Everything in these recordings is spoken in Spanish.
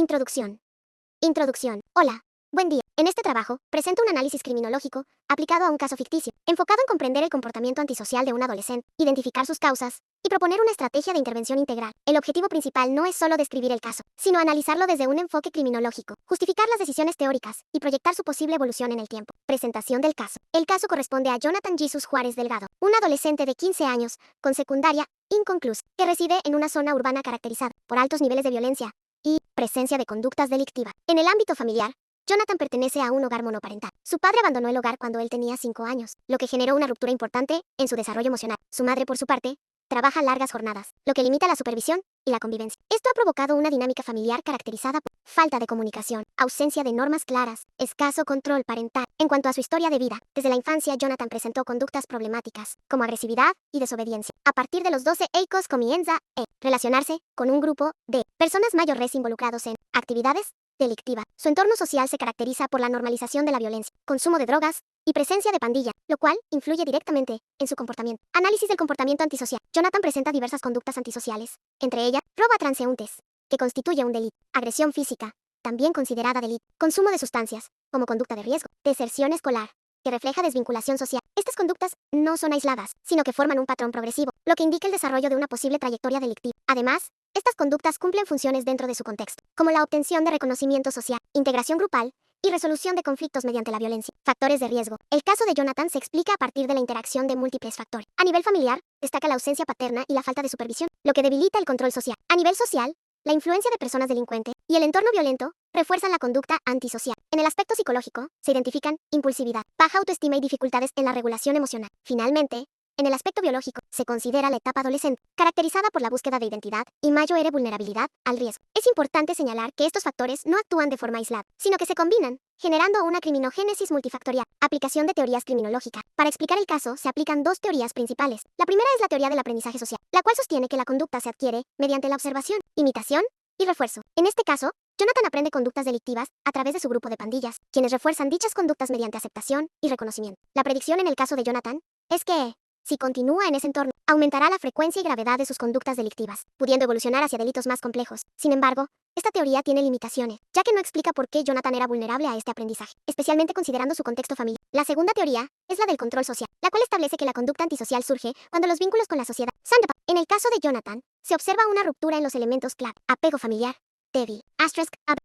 Introducción. Introducción. Hola. Buen día. En este trabajo, presento un análisis criminológico aplicado a un caso ficticio, enfocado en comprender el comportamiento antisocial de un adolescente, identificar sus causas y proponer una estrategia de intervención integral. El objetivo principal no es solo describir el caso, sino analizarlo desde un enfoque criminológico, justificar las decisiones teóricas y proyectar su posible evolución en el tiempo. Presentación del caso. El caso corresponde a Jonathan Jesus Juárez Delgado, un adolescente de 15 años, con secundaria inconclusa, que reside en una zona urbana caracterizada por altos niveles de violencia y presencia de conductas delictivas. En el ámbito familiar, Jonathan pertenece a un hogar monoparental. Su padre abandonó el hogar cuando él tenía 5 años, lo que generó una ruptura importante en su desarrollo emocional. Su madre, por su parte, trabaja largas jornadas, lo que limita la supervisión y la convivencia. Esto ha provocado una dinámica familiar caracterizada por falta de comunicación, ausencia de normas claras, escaso control parental. En cuanto a su historia de vida, desde la infancia Jonathan presentó conductas problemáticas, como agresividad y desobediencia. A partir de los 12 años comienza a relacionarse con un grupo de personas mayores involucrados en actividades delictiva. Su entorno social se caracteriza por la normalización de la violencia, consumo de drogas y presencia de pandilla, lo cual influye directamente en su comportamiento. Análisis del comportamiento antisocial. Jonathan presenta diversas conductas antisociales, entre ellas, robo a transeúntes, que constituye un delito, agresión física, también considerada delito, consumo de sustancias, como conducta de riesgo, deserción escolar, que refleja desvinculación social. Estas conductas no son aisladas, sino que forman un patrón progresivo, lo que indica el desarrollo de una posible trayectoria delictiva. Además, estas conductas cumplen funciones dentro de su contexto, como la obtención de reconocimiento social, integración grupal y resolución de conflictos mediante la violencia. Factores de riesgo. El caso de Jonathan se explica a partir de la interacción de múltiples factores. A nivel familiar, destaca la ausencia paterna y la falta de supervisión, lo que debilita el control social. A nivel social, la influencia de personas delincuentes y el entorno violento refuerzan la conducta antisocial. En el aspecto psicológico, se identifican impulsividad, baja autoestima y dificultades en la regulación emocional. Finalmente, en el aspecto biológico, se considera la etapa adolescente, caracterizada por la búsqueda de identidad y mayor vulnerabilidad al riesgo. Es importante señalar que estos factores no actúan de forma aislada, sino que se combinan, generando una criminogénesis multifactorial. Aplicación de teorías criminológicas. Para explicar el caso, se aplican dos teorías principales. La primera es la teoría del aprendizaje social, la cual sostiene que la conducta se adquiere mediante la observación, imitación y refuerzo. En este caso, Jonathan aprende conductas delictivas a través de su grupo de pandillas, quienes refuerzan dichas conductas mediante aceptación y reconocimiento. La predicción en el caso de Jonathan es que, si continúa en ese entorno, aumentará la frecuencia y gravedad de sus conductas delictivas, pudiendo evolucionar hacia delitos más complejos. Sin embargo, esta teoría tiene limitaciones, ya que no explica por qué Jonathan era vulnerable a este aprendizaje, especialmente considerando su contexto familiar. La segunda teoría es la del control social, la cual establece que la conducta antisocial surge cuando los vínculos con la sociedad se han roto. En el caso de Jonathan, se observa una ruptura en los elementos clave: apego familiar débil,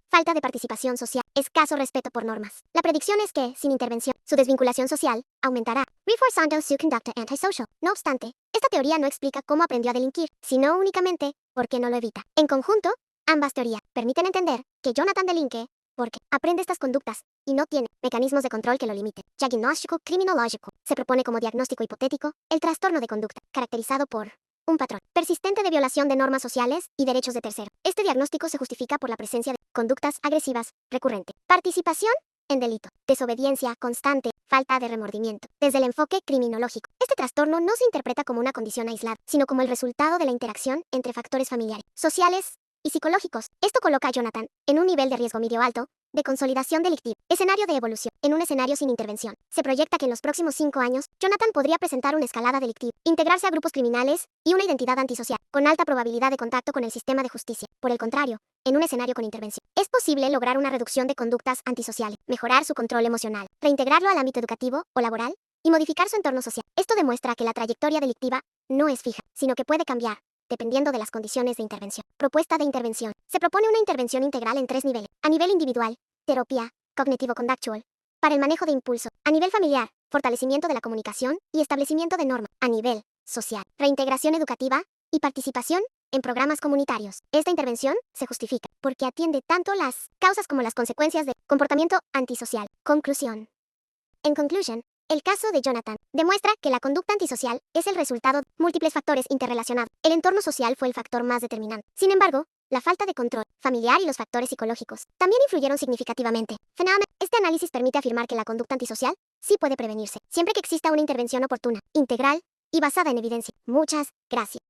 falta de participación social, escaso respeto por normas. La predicción es que, sin intervención, su desvinculación social aumentará, reforzando su conducta antisocial. No obstante, esta teoría no explica cómo aprendió a delinquir, sino únicamente por qué no lo evita. En conjunto, ambas teorías permiten entender que Jonathan delinque porque aprende estas conductas y no tiene mecanismos de control que lo limiten. Diagnóstico criminológico. Se propone como diagnóstico hipotético el trastorno de conducta, caracterizado por un patrón persistente de violación de normas sociales y derechos de tercero. Este diagnóstico se justifica por la presencia de conductas agresivas recurrente, participación en delito, desobediencia constante, falta de remordimiento. Desde el enfoque criminológico, este trastorno no se interpreta como una condición aislada, sino como el resultado de la interacción entre factores familiares, sociales y psicológicos. Esto coloca a Jonathan en un nivel de riesgo medio alto de consolidación delictiva. Escenario de evolución. En un escenario sin intervención, se proyecta que en los próximos 5 años, Jonathan podría presentar una escalada delictiva, integrarse a grupos criminales y una identidad antisocial, con alta probabilidad de contacto con el sistema de justicia. Por el contrario, en un escenario con intervención, es posible lograr una reducción de conductas antisociales, mejorar su control emocional, reintegrarlo al ámbito educativo o laboral y modificar su entorno social. Esto demuestra que la trayectoria delictiva no es fija, sino que puede cambiar dependiendo de las condiciones de intervención. Propuesta de intervención. Se propone una intervención integral en 3 niveles. A nivel individual, terapia cognitivo-conductual para el manejo de impulso. A nivel familiar, fortalecimiento de la comunicación y establecimiento de normas. A nivel social, reintegración educativa y participación en programas comunitarios. Esta intervención se justifica porque atiende tanto las causas como las consecuencias de comportamiento antisocial. Conclusión. En conclusion, el caso de Jonathan demuestra que la conducta antisocial es el resultado de múltiples factores interrelacionados. El entorno social fue el factor más determinante. Sin embargo, la falta de control familiar y los factores psicológicos también influyeron significativamente. Este análisis permite afirmar que la conducta antisocial sí puede prevenirse, siempre que exista una intervención oportuna, integral y basada en evidencia. Muchas gracias.